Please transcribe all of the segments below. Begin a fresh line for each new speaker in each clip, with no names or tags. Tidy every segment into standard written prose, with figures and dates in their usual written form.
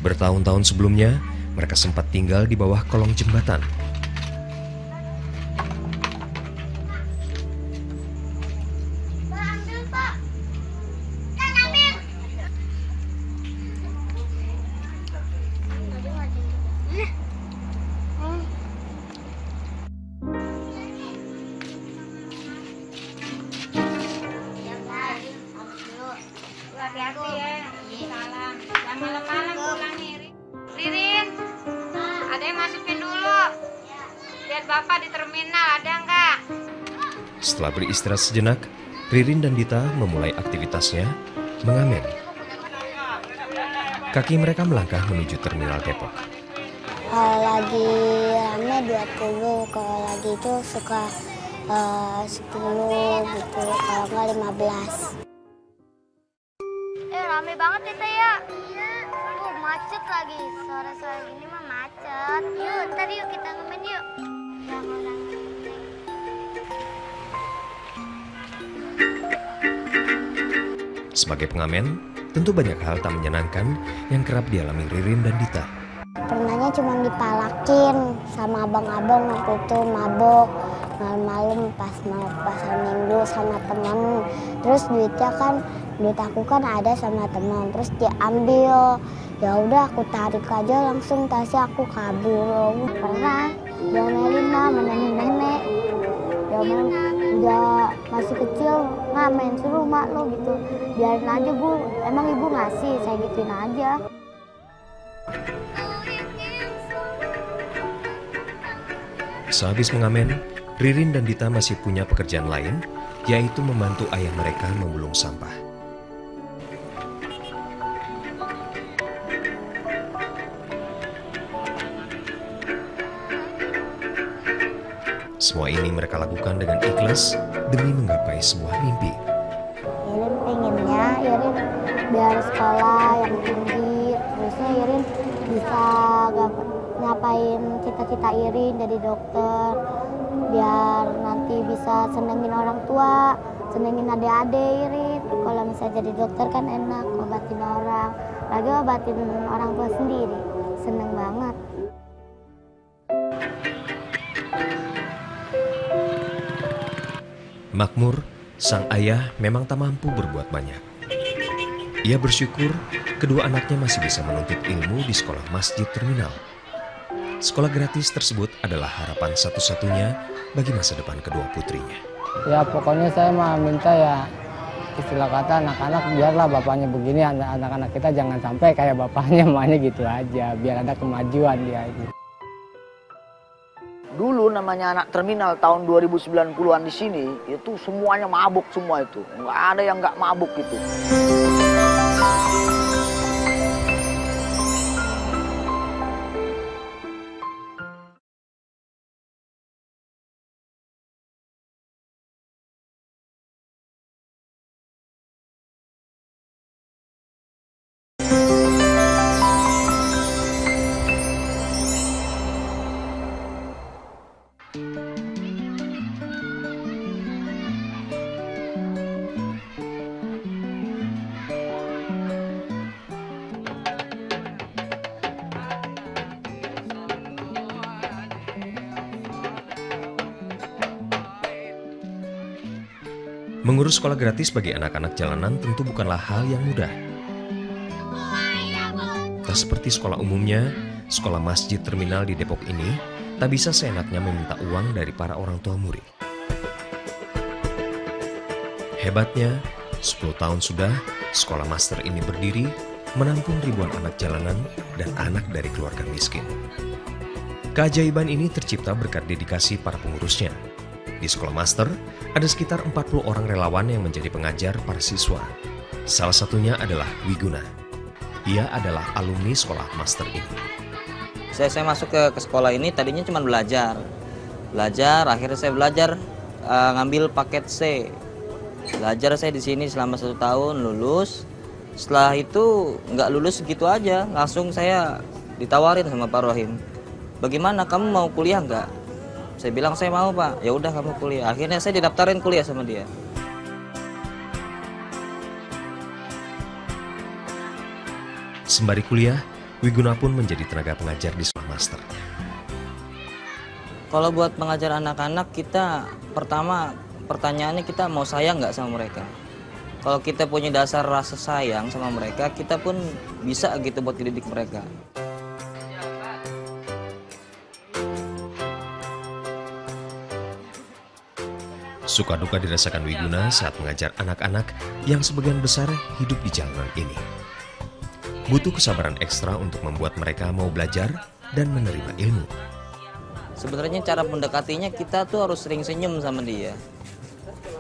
Bertahun-tahun sebelumnya, mereka sempat tinggal di bawah kolong jembatan.
Hati-hati ya. Salam. Jangan malam-malam pulang nih. Ririn, ada yang masukin dulu. Lihat Bapak di terminal, ada nggak?
Setelah beristirahat sejenak, Ririn dan Dita memulai aktivitasnya mengamen. Kaki mereka melangkah menuju terminal Depok.
Kalau lagi rame 20, kalau lagi itu suka 10 gitu, kalau nggak 15.
Rame banget Tita ya. Iya. Macet lagi. Sore-sore gini mah macet. Yuk, ntar yuk kita ngemen yuk.
Sebagai pengamen, tentu banyak hal tak menyenangkan yang kerap dialami Ririn dan Dita.
Pernahnya cuma dipalakin sama abang-abang waktu itu mabok. Malam-malam pas mau pasar minggu sama temen. Terus duit aku kan ada sama temen. Terus diambil. Ya udah aku tarik aja langsung tasnya, aku kabur. Pernah diomelin sama nenek-nenek. Udah masih kecil ngamen, suruh mak lo gitu. Biarin aja bu, emang ibu ngasih, saya gituin aja.
Sehabis mengamen, Ririn dan Dita masih punya pekerjaan lain, yaitu membantu ayah mereka memulung sampah. Semua ini mereka lakukan dengan ikhlas demi menggapai sebuah mimpi.
Irin pengennya biar sekolah yang tinggi, terusnya Irin bisa ngapain cita-cita Irin jadi dokter, biar nanti bisa senengin orang tua, senengin adik-adik Irin. Kalau misalnya jadi dokter kan enak, obatin orang, lagi obatin orang tua sendiri, seneng banget.
Makmur, sang ayah memang tak mampu berbuat banyak. Ia bersyukur kedua anaknya masih bisa menuntut ilmu di sekolah masjid terminal. Sekolah gratis tersebut adalah harapan satu-satunya bagi masa depan kedua putrinya.
Ya pokoknya saya mah minta ya, istilah kata anak-anak biarlah bapaknya begini, anak-anak kita jangan sampai kayak bapaknya, emaknya gitu aja, biar ada kemajuan dia itu.
Dulu namanya anak terminal tahun 2090-an di sini, itu semuanya mabuk semua itu. Nggak ada yang nggak mabuk gitu.
Mengurus sekolah gratis bagi anak-anak jalanan tentu bukanlah hal yang mudah. Tak seperti sekolah umumnya, sekolah masjid terminal di Depok ini tak bisa seenaknya meminta uang dari para orang tua murid. Hebatnya, 10 tahun sudah sekolah master ini berdiri, menampung ribuan anak jalanan dan anak dari keluarga miskin. Keajaiban ini tercipta berkat dedikasi para pengurusnya. Di sekolah master, ada sekitar 40 orang relawan yang menjadi pengajar para siswa. Salah satunya adalah Wiguna. Ia adalah alumni sekolah master ini.
Saya masuk ke sekolah ini tadinya cuma belajar. Akhirnya saya belajar ngambil paket C. Belajar saya di sini selama 1 tahun, lulus. Setelah itu nggak lulus gitu aja, langsung saya ditawarin sama Pak Rohim. Bagaimana, kamu mau kuliah nggak? Saya bilang saya mau Pak, ya udah kamu kuliah. Akhirnya saya didaftarin kuliah sama dia.
Sembari kuliah, Wiguna pun menjadi tenaga pengajar di sekolah master.
Kalau buat mengajar anak-anak, kita pertama pertanyaannya kita mau sayang nggak sama mereka. Kalau kita punya dasar rasa sayang sama mereka, kita pun bisa gitu buat dididik mereka.
Suka duka dirasakan Wiguna saat mengajar anak-anak yang sebagian besar hidup di jalanan ini. Butuh kesabaran ekstra untuk membuat mereka mau belajar dan menerima ilmu.
Sebenarnya cara mendekatinya kita tuh harus sering senyum sama dia.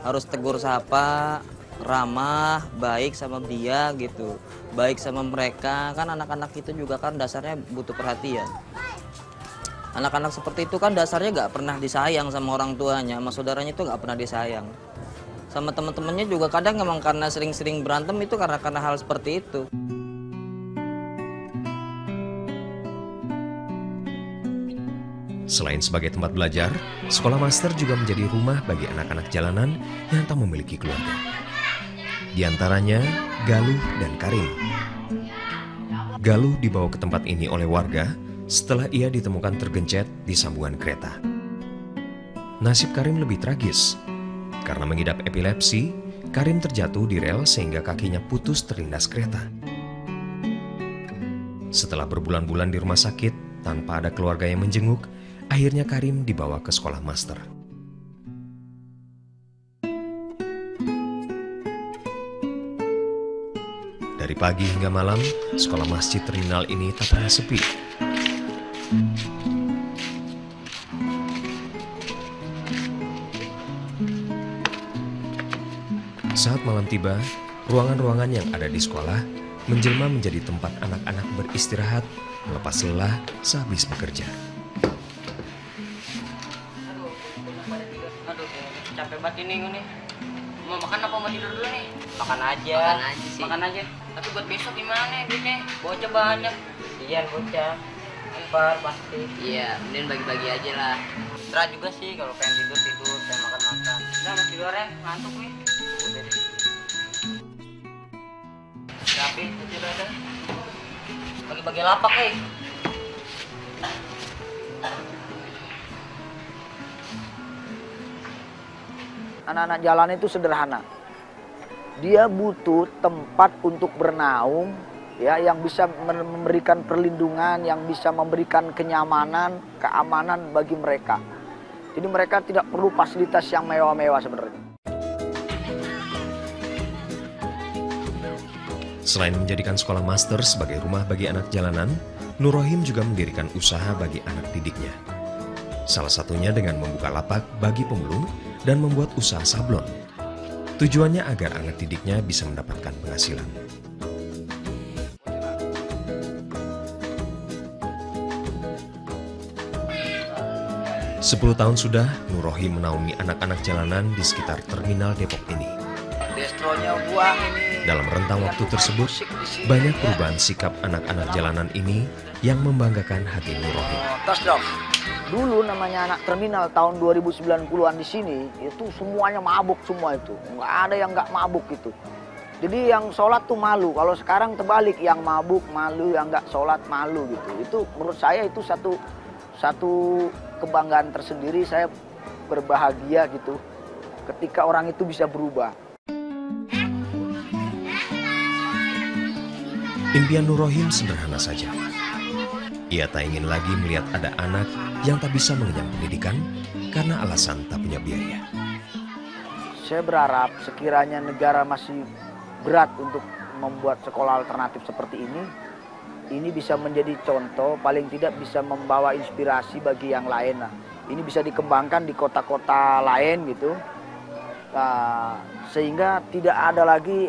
Harus tegur sapa, ramah, baik sama dia gitu. Baik sama mereka, kan anak-anak itu juga kan dasarnya butuh perhatian. Anak-anak seperti itu kan dasarnya gak pernah disayang sama orang tuanya, sama saudaranya itu gak pernah disayang. Sama teman-temannya juga kadang emang karena sering-sering berantem itu karena hal seperti itu.
Selain sebagai tempat belajar, sekolah master juga menjadi rumah bagi anak-anak jalanan yang tak memiliki keluarga. Di antaranya Galuh dan Karim. Galuh dibawa ke tempat ini oleh warga setelah ia ditemukan tergencet di sambungan kereta. Nasib Karim lebih tragis. Karena mengidap epilepsi, Karim terjatuh di rel sehingga kakinya putus terlindas kereta. Setelah berbulan-bulan di rumah sakit tanpa ada keluarga yang menjenguk, akhirnya Karim dibawa ke sekolah master. Dari pagi hingga malam, sekolah masjid terminal ini tak pernah sepi. Saat malam tiba, ruangan-ruangan yang ada di sekolah menjelma menjadi tempat anak-anak beristirahat, melepas lelah sehabis bekerja.
Aduh, capek banget ini gue nih. Mau makan apa mau tidur dulu nih?
Makan aja.
Makan aja sih. Makan aja. Tapi buat besok gimana duitnya? Bocah banyak.
Iya bocah. Ntar pasti.
Iya, mending bagi-bagi aja lah.
Serah juga sih kalau pengen tidur tidur, pengen makan makan.
Udah mas tidur ya, ngantuk nih.
Udah deh. Rapi, tidur aja.
Bagi-bagi lapak nih.
Anak-anak jalan itu sederhana. Dia butuh tempat untuk bernaung, ya, yang bisa memberikan perlindungan, yang bisa memberikan kenyamanan, keamanan bagi mereka. Jadi mereka tidak perlu fasilitas yang mewah-mewah sebenarnya.
Selain menjadikan sekolah master sebagai rumah bagi anak jalanan, Nur Rohim juga mendirikan usaha bagi anak didiknya. Salah satunya dengan membuka lapak bagi pemulung dan membuat usaha sablon. Tujuannya agar anak didiknya bisa mendapatkan penghasilan. 10 tahun sudah Nur Rohim menaungi anak-anak jalanan di sekitar terminal Depok ini.
Destronya buang ini.
Dalam rentang waktu tersebut, banyak perubahan sikap anak-anak jalanan ini yang membanggakan hati Nur Rohim.
Tos dong. Dulu namanya anak terminal tahun 2090-an di sini, itu semuanya mabuk semua itu. Nggak ada yang nggak mabuk itu. Jadi yang sholat tuh malu. Kalau sekarang terbalik, yang mabuk malu, yang nggak sholat malu gitu. Itu menurut saya itu satu kebanggaan tersendiri. Saya berbahagia gitu ketika orang itu bisa berubah.
Impian Nur Rohim sederhana saja. Ia tak ingin lagi melihat ada anak yang tak bisa mengenyam pendidikan karena alasan tak punya biaya.
Saya berharap sekiranya negara masih berat untuk membuat sekolah alternatif seperti ini bisa menjadi contoh, paling tidak bisa membawa inspirasi bagi yang lain. Nah, ini bisa dikembangkan di kota-kota lain gitu, sehingga tidak ada lagi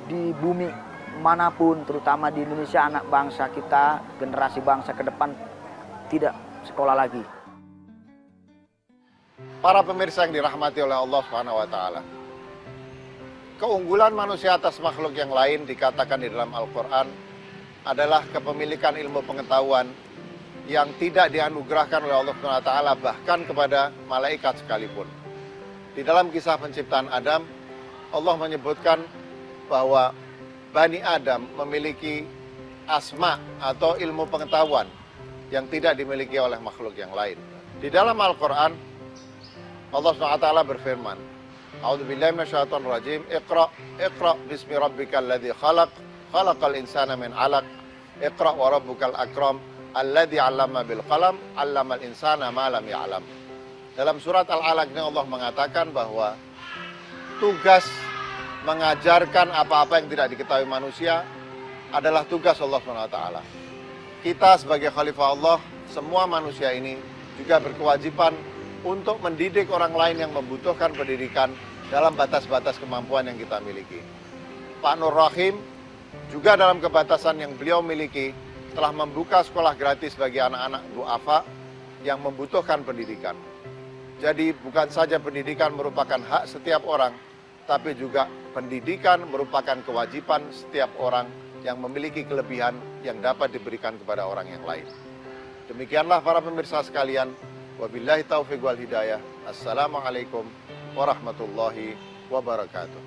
di bumi manapun, terutama di Indonesia, anak bangsa kita, generasi bangsa ke depan tidak sekolah lagi.
Para pemirsa yang dirahmati oleh Allah SWT, keunggulan manusia atas makhluk yang lain dikatakan di dalam Al-Quran adalah kepemilikan ilmu pengetahuan yang tidak dianugerahkan oleh Allah SWT bahkan kepada malaikat sekalipun. Di dalam kisah penciptaan Adam, Allah menyebutkan bahwa Bani Adam memiliki asma atau ilmu pengetahuan yang tidak dimiliki oleh makhluk yang lain. Di dalam Al-Quran, Allah SWT berfirman, A'udzubillahi minasyaitonir rajim, Iqra bismi rabbikal ladzi khalaq, khalaqal insana min 'alaq, Iqra wa rabbukal akram, alladzi 'allama bil qalam, 'allamal insana ma lam ya'lam. Dalam surat Al-Alaq ini Allah mengatakan bahwa tugas mengajarkan apa-apa yang tidak diketahui manusia adalah tugas Allah SWT. Kita sebagai khalifah Allah, semua manusia ini juga berkewajiban untuk mendidik orang lain yang membutuhkan pendidikan dalam batas-batas kemampuan yang kita miliki. Pak Nur Rahim juga dalam kebatasan yang beliau miliki telah membuka sekolah gratis bagi anak-anak du'afa yang membutuhkan pendidikan. Jadi bukan saja pendidikan merupakan hak setiap orang, tapi juga pendidikan merupakan kewajiban setiap orang yang memiliki kelebihan yang dapat diberikan kepada orang yang lain. Demikianlah para pemirsa sekalian, wabillahi taufiq wal hidayah. Assalamualaikum warahmatullahi wabarakatuh.